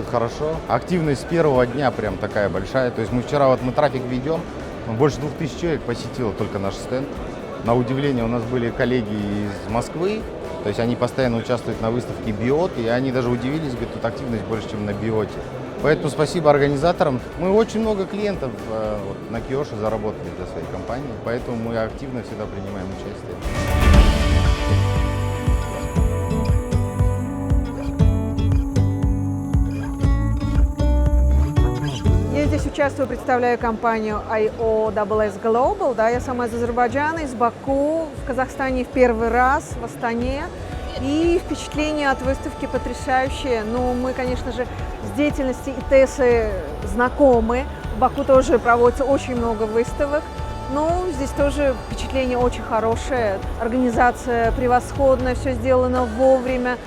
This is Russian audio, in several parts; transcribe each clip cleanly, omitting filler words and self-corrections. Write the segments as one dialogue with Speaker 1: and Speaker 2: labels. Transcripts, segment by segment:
Speaker 1: хорошо. Активность с первого дня прям такая большая. То есть мы трафик ведем, больше 2000 человек посетило только наш стенд. На удивление у нас были коллеги из Москвы, то есть они постоянно участвуют на выставке «Биот», и они даже удивились, говорят, тут активность больше, чем на «Биоте». Поэтому спасибо организаторам. Мы очень много клиентов на Киоши заработали для своей компании, поэтому мы активно всегда принимаем участие.
Speaker 2: Я здесь участвую, представляю компанию IOSS Global. Да, я сама из Азербайджана, из Баку, в Казахстане в первый раз, в Астане. И впечатления от выставки потрясающие. Ну, мы, конечно же, с деятельностью ИТЭСы знакомы. В Баку тоже проводится очень много выставок. Но здесь тоже впечатление очень хорошее. Организация превосходная, все сделано вовремя.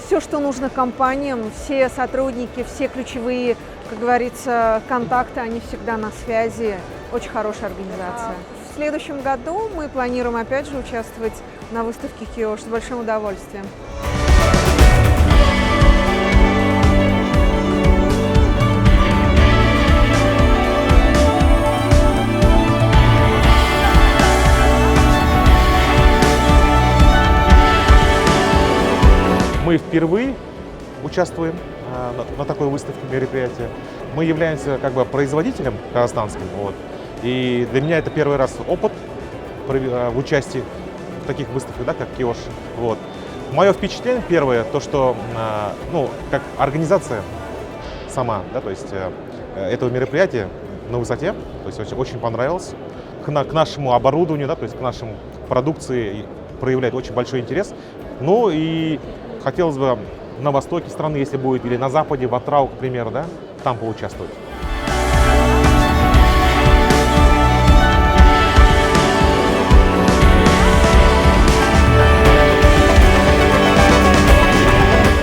Speaker 2: Все, что нужно компаниям, все сотрудники, все ключевые, как говорится, контакты, они всегда на связи. Очень хорошая организация. В следующем году мы планируем опять же участвовать на выставке Киош с большим удовольствием.
Speaker 3: Мы впервые участвуем на такой выставке мероприятия. Мы являемся как бы производителем казахстанским. Вот. И для меня это первый раз опыт в участии в таких выставках, да, как Киош. Вот. Мое впечатление первое, то что как организация сама, да, то есть этого мероприятия на высоте, то есть очень понравилось. К нашему оборудованию, да, то есть к нашей продукции проявляет очень большой интерес. Ну и хотелось бы на востоке страны, если будет, или на западе, в Атрау, к примеру, да, там поучаствовать.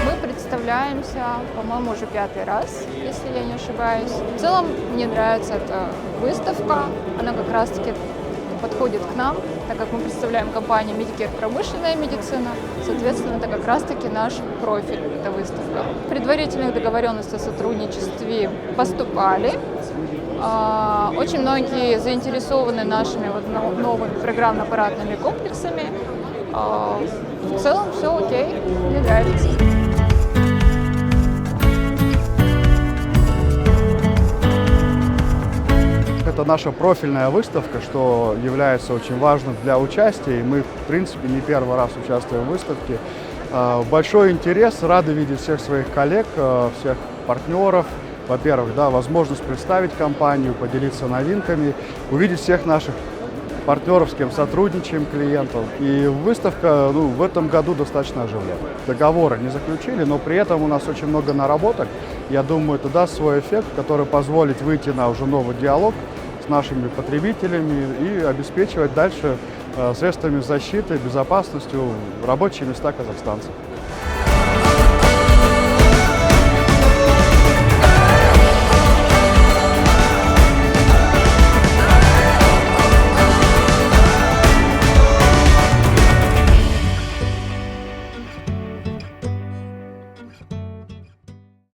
Speaker 4: Мы представляемся, по-моему, уже 5-й раз, если я не ошибаюсь. В целом мне нравится эта выставка, она как раз-таки подходит к нам, так как мы представляем компанию Medicare промышленная медицина, соответственно, это как раз-таки наш профиль, эта выставка. Предварительных договоренностей о сотрудничестве поступали. Очень многие заинтересованы нашими новыми программно-аппаратными комплексами. В целом все окей, мне нравится.
Speaker 5: Это наша профильная выставка, что является очень важным для участия. И мы, в принципе, не первый раз участвуем в выставке. Большой интерес, рады видеть всех своих коллег, всех партнеров. Во-первых, да, возможность представить компанию, поделиться новинками, увидеть всех наших партнеров, с кем сотрудничаем, клиентов. И выставка в этом году достаточно оживлена. Договоры не заключили, но при этом у нас очень много наработок. Я думаю, это даст свой эффект, который позволит выйти на уже новый диалог с нашими потребителями и обеспечивать дальше средствами защиты, безопасностью рабочие места казахстанцев.